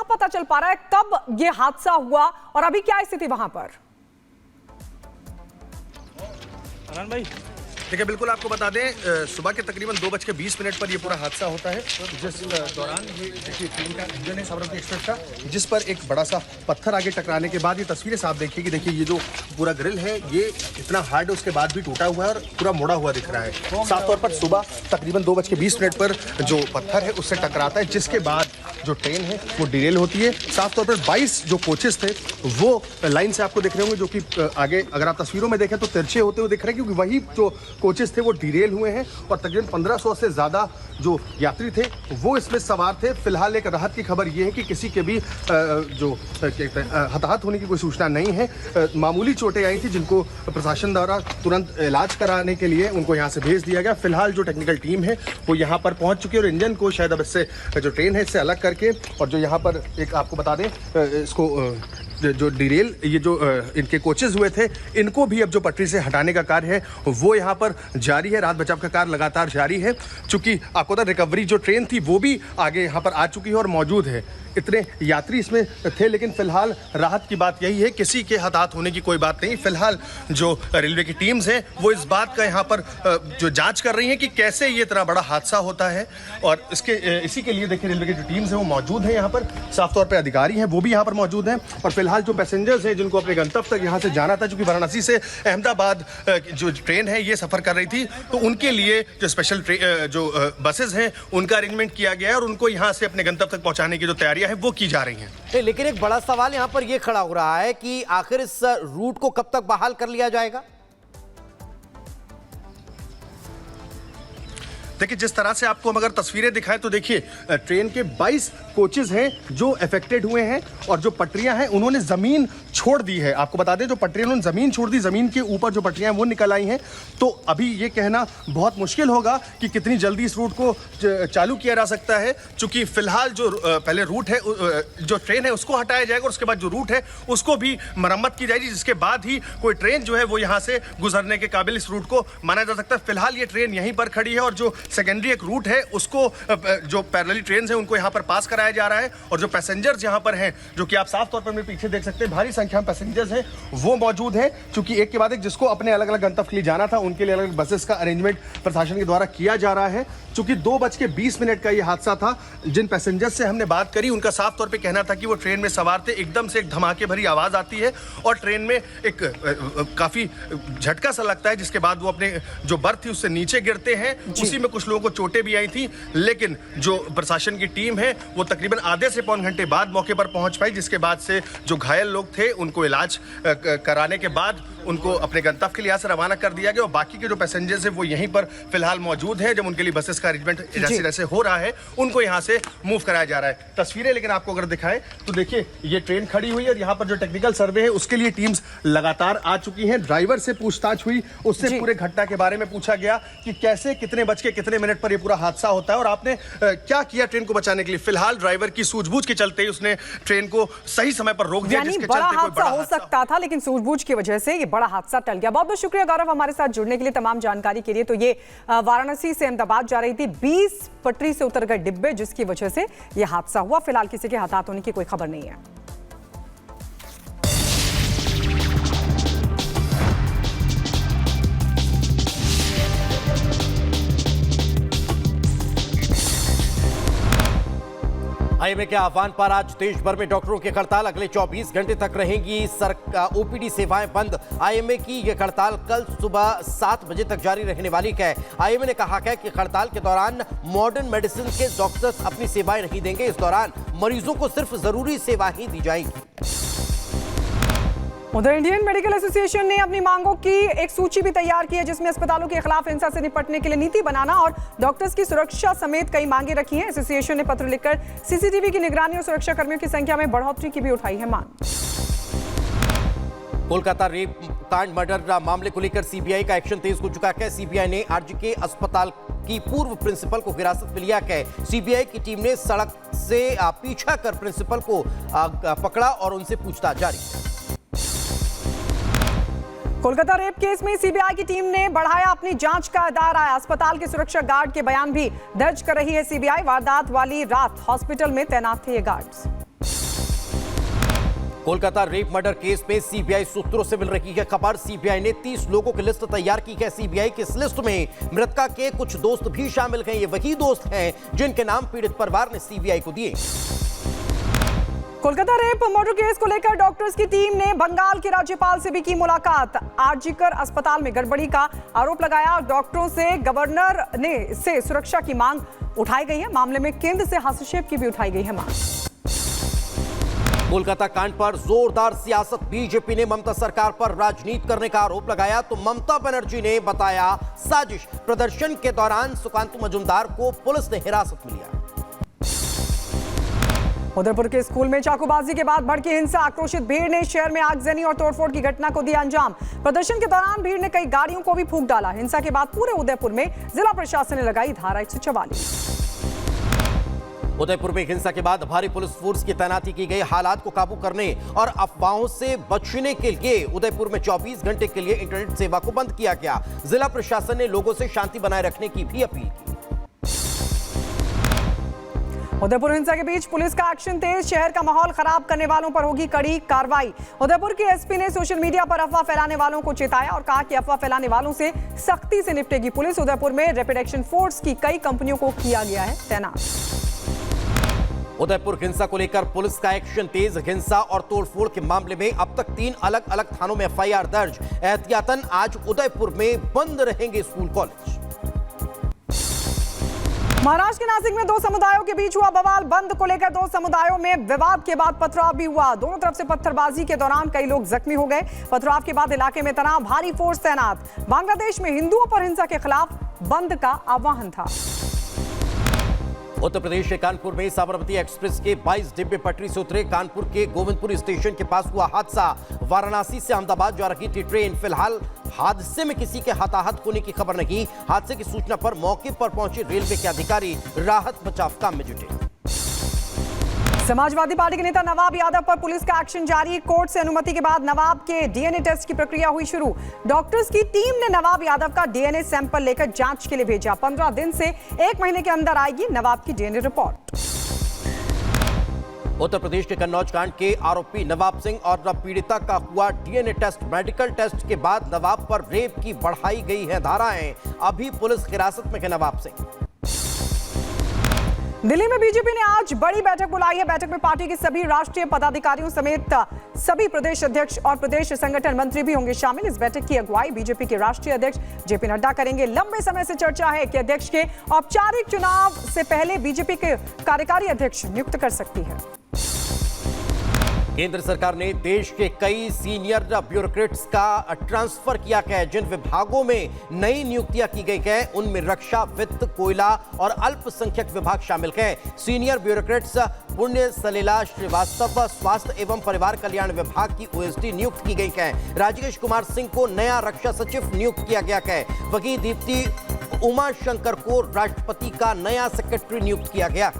पता चल पा रहा है कब ये हादसा हुआ और अभी क्या स्थिति वहां पर? अरहान भाई देखिए, बिल्कुल आपको बता दें, सुबह के तकरीबन 2:20 पर ये पूरा हादसा होता है, जिस दौरान ये देखिए ट्रेन का इंजन है साबरमती एक्सप्रेस का, जिस पर एक बड़ा सा पत्थर आगे टकराने के बाद ये तस्वीरें साफ देखिए कि देखिए ये जो पूरा ग्रिल है ये इतना हार्ड है, उसके बाद भी टूटा हुआ है और पूरा मोड़ा हुआ दिख रहा है। साफ तौर पर सुबह तकरीबन 2:20 पर जो पत्थर है उससे टकराता है, जिसके बाद जो ट्रेन है वो डिरेल होती है। साफ तौर पर 22 जो कोचेस थे वो लाइन से आपको दिख रहे होंगे, जो कि आगे अगर आप तस्वीरों में देखें तो तिरछे होते हुए दिख रहे हैं, क्योंकि वही जो कोचेस थे वो डिरेल हुए हैं और तकरीबन 1500 से ज़्यादा जो यात्री थे वो इसमें सवार थे। फिलहाल एक राहत की खबर ये है कि किसी के भी जो हताहत होने की कोई सूचना नहीं है। मामूली चोटें आई थी जिनको प्रशासन द्वारा तुरंत इलाज कराने के लिए उनको यहाँ से भेज दिया गया। फिलहाल जो टेक्निकल टीम है वो यहाँ पर पहुँच चुकी है और इंजन को शायद अब इससे जो ट्रेन है इससे अलग करके, और जो यहाँ पर एक आपको बता दें इसको जो डिरेल ये जो इनके कोचेस हुए थे इनको भी अब जो पटरी से हटाने का कार्य है वो यहाँ पर जारी है। राहत बचाव का कार्य लगातार जारी है, चूंकि आपको पता रिकवरी जो ट्रेन थी वो भी आगे यहाँ पर आ चुकी है और मौजूद है। इतने यात्री इसमें थे, लेकिन फिलहाल राहत की बात यही है, किसी के हताहत होने की कोई बात नहीं। फिलहाल जो रेलवे की टीम्स हैं वो इस बात का यहाँ पर जो जांच कर रही हैं कि कैसे ये इतना बड़ा हादसा होता है, और इसी के लिए देखिए रेलवे की जो टीम्स हैं वो मौजूद हैं यहाँ पर। साफ तौर पर अधिकारी हैं वो भी यहाँ पर मौजूद हैं, और फिलहाल जो पैसेंजर्स हैं जिनको अपने गंतव्य तक यहाँ से जाना था, चूंकि वाराणसी से अहमदाबाद जो ट्रेन है ये सफर कर रही थी, तो उनके लिए जो स्पेशल जो बसेज हैं उनका अरेंजमेंट किया गया है और उनको यहाँ से अपने गंतव्य तक पहुँचाने की जो तैयारियां है वो की जा रही हैं। लेकिन एक बड़ा सवाल यहां पर यह खड़ा हो रहा है कि आखिर इस रूट को कब तक बहाल कर लिया जाएगा? देखिए, जिस तरह से आपको हम अगर तस्वीरें दिखाएं तो देखिए ट्रेन के 22 कोचेस हैं जो अफेक्टेड हुए हैं, और जो पटरियां हैं उन्होंने जमीन छोड़ दी है। आपको बता दें जो पटरियां उन्होंने जमीन छोड़ दी, जमीन के ऊपर जो पटरियां हैं वो निकल आई हैं। तो अभी ये कहना बहुत मुश्किल होगा कि कितनी जल्दी इस रूट को चालू किया जा सकता है, चूंकि फिलहाल जो पहले रूट है जो ट्रेन है उसको हटाया जाएगा और उसके बाद जो रूट है उसको भी मरम्मत की जाएगी, जिसके बाद ही कोई ट्रेन जो है वो यहाँ से गुजरने के काबिल इस रूट को माना जा सकता है। फिलहाल ये ट्रेन यहीं पर खड़ी है और जो सेकेंडरी एक रूट है उसको जो पैरेलल ट्रेन है उनको यहाँ पर पास कराया जा रहा है, और जो पैसेंजर्स यहाँ पर हैं जो कि आप साफ तौर पर मेरे पीछे देख सकते हैं भारी संख्या में पैसेंजर्स हैं वो मौजूद हैं, क्योंकि एक के बाद एक जिसको अपने अलग अलग गंतव्य के लिए जाना था उनके लिए अलग अलग बसेस का अरेंजमेंट प्रशासन के द्वारा किया जा रहा है। चूंकि 2:20 का ये हादसा था, जिन पैसेंजर्स से हमने बात करी उनका साफ तौर पे कहना था कि वो ट्रेन में सवार थे, एकदम से एक धमाके भरी आवाज आती है और ट्रेन में एक काफी झटका सा लगता है, जिसके बाद वो अपने जो बर्थ थी उससे नीचे गिरते हैं। उसी में कुछ लोगों को चोटें भी आई थी, लेकिन जो प्रशासन की टीम है वो तकरीबन आधे से पौन घंटे बाद मौके पर पहुंच पाई, जिसके बाद से जो घायल लोग थे उनको इलाज कराने के बाद उनको अपने गंतव्य के लिए यहाँ से रवाना कर दिया गया, और बाकी के जो पैसेंजर्स हैं वो यहीं पर फिलहाल मौजूद हैं। जब उनके लिए बसेस का अरेंजमेंट जैसे जैसे हो रहा है उनको यहाँ से मूव कराया जा रहा है। तस्वीरें लेकिन आपको अगर दिखाएं तो देखिए ये ट्रेन खड़ी हुई है और यहाँ पर जो टेक्निकल सर्वे है उसके लिए टीम्स लगातार आ चुकी हैं। ड्राइवर से पूछताछ हुई, उससे पूरे घटना के बारे में पूछा गया कि कैसे कितने बज के कितने मिनट पर ये पूरा हादसा होता है और आपने क्या किया ट्रेन को बचाने के लिए। फिलहाल ड्राइवर की सूझबूझ के चलते ही उसने ट्रेन को सही समय पर रोक दिया, जिसके बड़ा चलते कोई बड़ा हादसा हो सकता था, लेकिन सूझबूझ की वजह से ये बड़ा हादसा टल गया। बहुत बहुत शुक्रिया गौरव हमारे साथ जुड़ने के लिए, तमाम जानकारी के लिए। तो ये वाराणसी से अहमदाबाद जा रही थी, 20 पटरी से उतर गए डिब्बे, जिसकी वजह से ये हादसा हुआ। फिलहाल किसी के हताहत होने की कोई खबर नहीं है। आईएमए के आह्वान पर आज देश भर में डॉक्टरों की हड़ताल, अगले 24 घंटे तक रहेंगी ओपीडी सेवाएं बंद। आईएमए की यह हड़ताल कल सुबह 7 बजे तक जारी रहने वाली है। आईएमए ने कहा है कि हड़ताल के दौरान मॉडर्न मेडिसिन के डॉक्टर्स अपनी सेवाएं नहीं देंगे। इस दौरान मरीजों को सिर्फ जरूरी सेवा ही दी जाएगी। उधर इंडियन मेडिकल एसोसिएशन ने अपनी मांगों की एक सूची भी तैयार की है, जिसमें अस्पतालों के खिलाफ हिंसा से निपटने के लिए नीति बनाना और डॉक्टर्स की सुरक्षा समेत कई मांगे रखी हैं। एसोसिएशन ने पत्र लिखकर सीसीटीवी की निगरानी और सुरक्षा कर्मियों की संख्या में बढ़ोतरी की भी उठाई है मांग। कोलकाता रेप कांड मर्डर मामले को लेकर सीबीआई का एक्शन तेज हो चुका है। सीबीआई ने आरजीके अस्पताल की पूर्व प्रिंसिपल को हिरासत में लिया है। सीबीआई की टीम ने सड़क से पीछा कर प्रिंसिपल को पकड़ा और उनसे पूछताछ जारी। कोलकाता रेप केस में सीबीआई की टीम ने बढ़ाया अपनी जांच का दायरा। अस्पताल के सुरक्षा गार्ड के बयान भी दर्ज कर रही है सीबीआई। वारदात वाली रात हॉस्पिटल में तैनात थे ये guards. Kolkata rape murder case में सीबीआई सूत्रों से मिल रही है खबर। सीबीआई ने 30 लोगों की लिस्ट तैयार की है। सीबीआई की इस लिस्ट में मृतका के कुछ दोस्त भी शामिल हैं। ये वही दोस्त हैं जिनके नाम पीड़ित परिवार ने सीबीआई को दिए। कोलकाता रेप मर्डर केस को लेकर डॉक्टर्स की टीम ने बंगाल के राज्यपाल से भी की मुलाकात। आरजीकर अस्पताल में गड़बड़ी का आरोप लगाया। डॉक्टरों से गवर्नर से सुरक्षा की मांग उठाई गई है। मामले में केंद्र से हस्तक्षेप की भी उठाई गई है मांग। कोलकाता कांड पर जोरदार सियासत। बीजेपी ने ममता सरकार पर राजनीति करने का आरोप लगाया तो ममता बनर्जी ने बताया साजिश। प्रदर्शन के दौरान सुकांतु मजुमदार को पुलिस ने हिरासत में लिया। उदयपुर के स्कूल में चाकूबाजी के बाद भड़की हिंसा। आक्रोशित भीड़ ने शहर में आगजनी और तोड़फोड़ की घटना को दिया अंजाम। प्रदर्शन के दौरान भीड़ ने कई गाड़ियों को भी फूंक डाला। हिंसा के बाद पूरे उदयपुर में जिला प्रशासन ने लगाई धारा 144। उदयपुर में हिंसा के बाद भारी पुलिस फोर्स की तैनाती की गई। हालात को काबू करने और अफवाहों से बचने के लिए उदयपुर में 24 घंटे के लिए इंटरनेट सेवा को बंद किया गया। जिला प्रशासन ने लोगों से शांति बनाए रखने की भी अपील की। उदयपुर हिंसा के बीच पुलिस का एक्शन तेज। शहर का माहौल खराब करने वालों पर होगी कड़ी कार्रवाई। उदयपुर के एसपी ने सोशल मीडिया पर अफवाह फैलाने वालों को चेताया और कहा कि अफवाह फैलाने वालों से सख्ती से निपटेगी पुलिस। उदयपुर में रैपिड एक्शन फोर्स की कई कंपनियों को किया गया है तैनात। उदयपुर हिंसा को लेकर पुलिस का एक्शन तेज। हिंसा और तोड़फोड़ के मामले में अब तक 3 अलग अलग थानों में एफआईआर दर्ज। एहतियातन आज उदयपुर में बंद रहेंगे स्कूल कॉलेज। महाराष्ट्र के नासिक में 2 समुदायों के बीच हुआ बवाल। बंद को लेकर 2 समुदायों में विवाद के बाद पथराव भी हुआ। दोनों तरफ से पत्थरबाजी के दौरान कई लोग जख्मी हो गए। पथराव के बाद इलाके में तनाव, भारी फोर्स तैनात। बांग्लादेश में हिंदुओं पर हिंसा के खिलाफ बंद का आह्वान था। उत्तर प्रदेश के कानपुर में साबरमती एक्सप्रेस के 22 डिब्बे पटरी से उतरे। कानपुर के गोविंदपुर स्टेशन के पास हुआ हादसा। वाराणसी से अहमदाबाद जा रही थी ट्रेन। फिलहाल हादसे में किसी के हताहत होने की खबर नहीं। हादसे की सूचना पर मौके पर पहुंचे रेलवे के अधिकारी राहत बचाव काम में जुटे। समाजवादी पार्टी के नेता नवाब यादव पर पुलिस का एक्शन जारी। कोर्ट से अनुमति के बाद नवाब के डीएनए टेस्ट की प्रक्रिया हुई शुरू। डॉक्टर्स की टीम ने नवाब यादव का डीएनए सैंपल लेकर जांच के लिए भेजा। 15 दिन से 1 महीने के अंदर आएगी नवाब की डीएनए रिपोर्ट। उत्तर प्रदेश के कन्नौज कांड के आरोपी नवाब सिंह और पीड़िता का हुआ डीएनए टेस्ट। मेडिकल टेस्ट के बाद नवाब पर रेप की बढ़ाई गई है धाराएं। अभी पुलिस हिरासत में है नवाब सिंह। दिल्ली में बीजेपी ने आज बड़ी बैठक बुलाई है। बैठक में पार्टी के सभी राष्ट्रीय पदाधिकारियों समेत सभी प्रदेश अध्यक्ष और प्रदेश संगठन मंत्री भी होंगे शामिल। इस बैठक की अगुवाई बीजेपी के राष्ट्रीय अध्यक्ष जेपी नड्डा करेंगे। लंबे समय से चर्चा है कि अध्यक्ष के औपचारिक चुनाव से पहले बीजेपी के कार्यकारी अध्यक्ष नियुक्त कर सकती है। केंद्र सरकार ने देश के कई सीनियर ब्यूरोक्रेट्स का ट्रांसफर किया है। जिन विभागों में नई नियुक्तियां की गई हैं उनमें रक्षा, वित्त, कोयला और अल्पसंख्यक विभाग शामिल हैं। सीनियर ब्यूरोक्रेट्स पुण्य सलीला श्रीवास्तव स्वास्थ्य एवं परिवार कल्याण विभाग की ओएसडी नियुक्त की गई हैं। राजेश कुमार सिंह को नया रक्षा सचिव नियुक्त किया गया है। वहीं दीप्ति उमा शंकर को राष्ट्रपति का नया सेक्रेटरी नियुक्त किया गया।